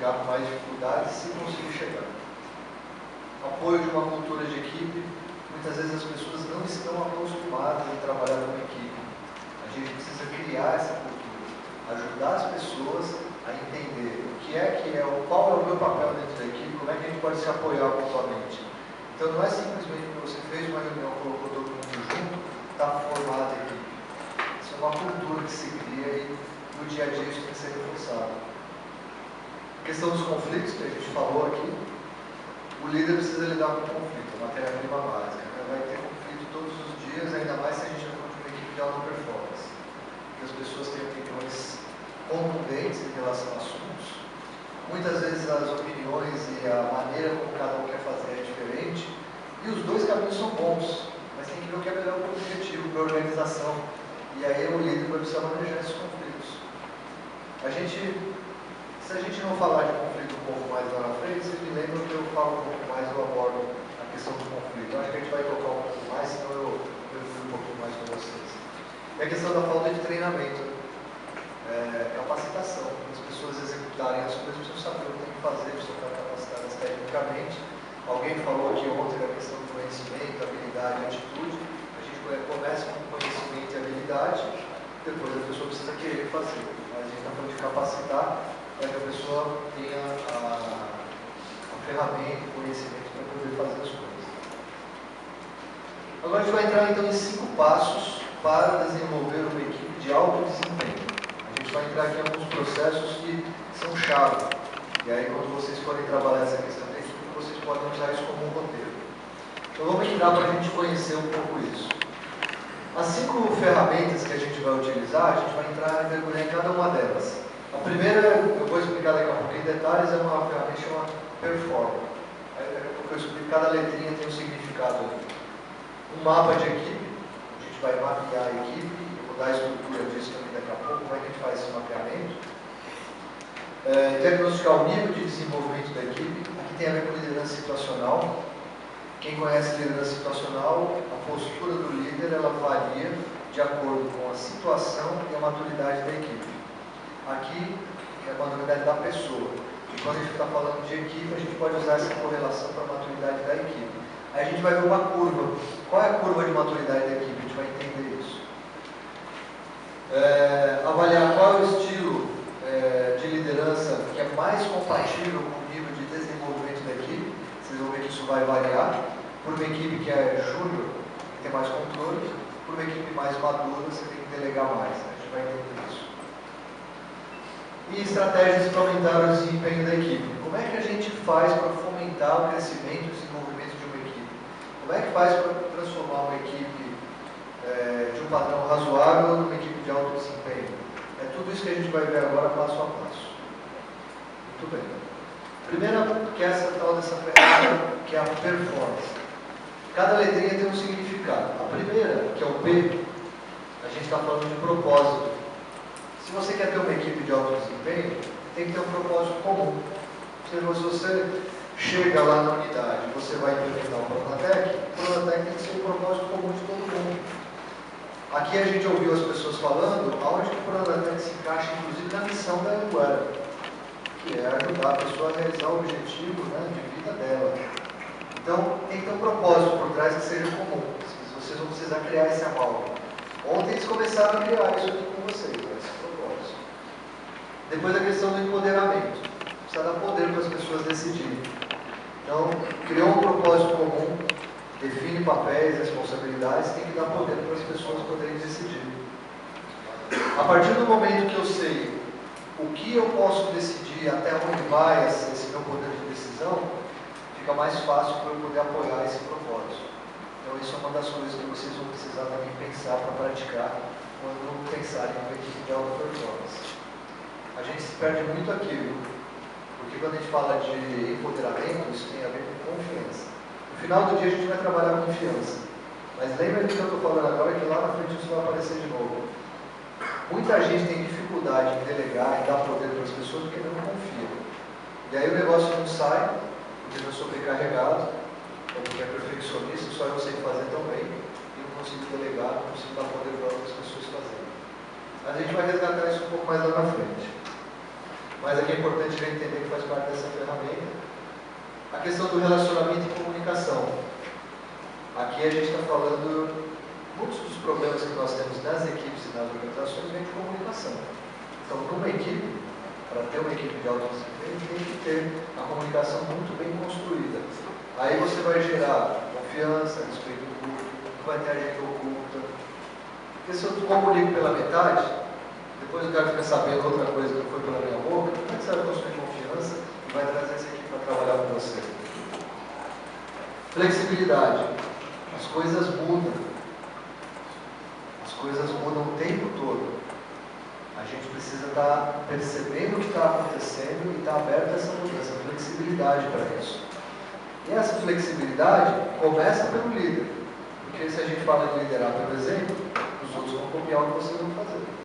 chegar com mais dificuldades, se conseguir chegar. Apoio de uma cultura de equipe. Muitas vezes as pessoas não estão acostumadas a trabalhar com equipe. A gente precisa criar essa cultura, ajudar as pessoas a entender qual é o meu papel dentro da equipe, como é que a gente pode se apoiar mutuamente. Então não é simplesmente que você fez uma reunião, colocou todo mundo junto, está formada a equipe. Isso é uma cultura que se cria e no dia a dia isso tem que ser reforçado. A questão dos conflitos que a gente falou aqui, o líder precisa lidar com o conflito, a matéria-prima básica. Vai ter conflito todos os dias, ainda mais se a gente for de uma equipe de alta performance. Porque as pessoas têm opiniões contundentes em relação a assuntos. Muitas vezes as opiniões e a maneira como cada um quer fazer é diferente. E os dois caminhos são bons, mas tem que ver o que é melhor para o objetivo, para a organização. E aí o líder vai precisar manejar esses conflitos. Se a gente não falar de conflito um pouco mais lá na frente, vocês me lembram que eu falo um pouco mais, eu abordo a questão do conflito. Eu acho que a gente vai tocar um pouco mais, senão eu fui um pouquinho mais com vocês. E a questão da falta de treinamento, capacitação, para as pessoas executarem as coisas, precisam saber o que tem que fazer, precisam estar capacitadas tecnicamente. Alguém falou aqui ontem da questão do conhecimento, habilidade e atitude. A gente começa com conhecimento e habilidade, depois a pessoa precisa querer fazer. Mas a gente está falando de capacitar para que a pessoa tenha a ferramenta, o conhecimento para poder fazer as coisas. Agora a gente vai entrar então em 5 passos para desenvolver uma equipe de alto desempenho. A gente vai entrar aqui em alguns processos que são chave. E aí quando vocês forem trabalhar essa questão da equipe, vocês podem usar isso como um roteiro. Então vamos entrar para a gente conhecer um pouco isso. As 5 ferramentas que a gente vai utilizar, a gente vai entrar e mergulhar em cada uma delas. A primeira, eu vou explicar daqui a pouco em detalhes, é uma ferramenta chamada Perform. Daqui a pouco eu explico, cada letrinha tem um significado ali. Um mapa de equipe, a gente vai mapear a equipe, eu vou dar a estrutura disso também daqui a pouco, como é que a gente faz esse mapeamento. Diagnosticar o nível de desenvolvimento da equipe, aqui tem a ver com liderança situacional. Quem conhece liderança situacional, a postura do líder, ela varia de acordo com a situação e a maturidade da equipe. Aqui é a maturidade da pessoa. E quando a gente está falando de equipe, a gente pode usar essa correlação para a maturidade da equipe. Aí a gente vai ver uma curva. Qual é a curva de maturidade da equipe? A gente vai entender isso. Avaliar qual é o estilo de liderança que é mais compatível com o nível de desenvolvimento da equipe. Vocês vão ver que isso vai variar. Por uma equipe que é júnior, que tem mais controle. Por uma equipe mais madura, você tem que delegar mais. A gente vai entender isso. E estratégias para aumentar o desempenho da equipe. Como é que a gente faz para fomentar o crescimento e o desenvolvimento de uma equipe? Como é que faz para transformar uma equipe de um padrão razoável numa equipe de alto desempenho? É tudo isso que a gente vai ver agora passo a passo. Muito bem. Primeira, que é essa tal dessa ferramenta, que é a performance. Cada letrinha tem um significado. A primeira, que é o P, a gente está falando de propósito. Se você quer ter uma equipe de alto desempenho, tem que ter um propósito comum. Se você chega lá na unidade, você vai implementar o Pronatec tem que ser um propósito comum de todo mundo. Aqui a gente ouviu as pessoas falando aonde o Pronatec se encaixa, inclusive, na missão da Anguera, que é ajudar a pessoa a realizar o objetivo, de vida dela. Então, tem que ter um propósito por trás que seja comum. Vocês vão precisar criar esse amálgama. Ontem eles começaram a criar isso aqui com vocês, esse propósito. Depois a questão do empoderamento. Precisa dar poder para as pessoas decidirem. Então, criou um propósito comum, define papéis, responsabilidades, tem que dar poder para as pessoas poderem decidir. A partir do momento que eu sei o que eu posso decidir, até onde vai esse meu poder de decisão, fica mais fácil para eu poder apoiar esse propósito. Então isso é uma das coisas que vocês vão precisar também pensar para praticar quando pensarem em uma equipe de alta performance. A gente se perde muito aqui, viu? Porque quando a gente fala de empoderamento, isso tem a ver com confiança. No final do dia a gente vai trabalhar confiança. Mas lembra do que eu estou falando agora, que lá na frente isso vai aparecer de novo. Muita gente tem dificuldade em delegar, em dar poder para as pessoas porque não confia. E aí o negócio não sai, porque eu sou sobrecarregado, ou porque é perfeccionista, só eu sei fazer tão bem, e não consigo delegar, não consigo dar poder para outras pessoas fazerem. Mas a gente vai resgatar isso um pouco mais lá na frente. mas aqui é importante já entender que faz parte dessa ferramenta. A questão do relacionamento e comunicação. Aqui a gente está falando, muitos dos problemas que nós temos nas equipes e nas organizações vêm de comunicação. Então, para uma equipe, para ter uma equipe de alto desempenho, tem que ter a comunicação muito bem construída. Aí você vai gerar confiança, respeito público, não vai ter agenda oculta. Porque se eu comunico pela metade, depois o cara fica sabendo outra coisa que foi pela minha boca, como é que você vai construir confiança e vai trazer essa equipe para trabalhar com você? Flexibilidade. As coisas mudam. As coisas mudam o tempo todo. A gente precisa estar percebendo o que está acontecendo e estar aberto a essa mudança, flexibilidade para isso. E essa flexibilidade começa pelo líder. Porque se a gente fala de liderar pelo exemplo, os outros vão copiar o que vocês vão fazer.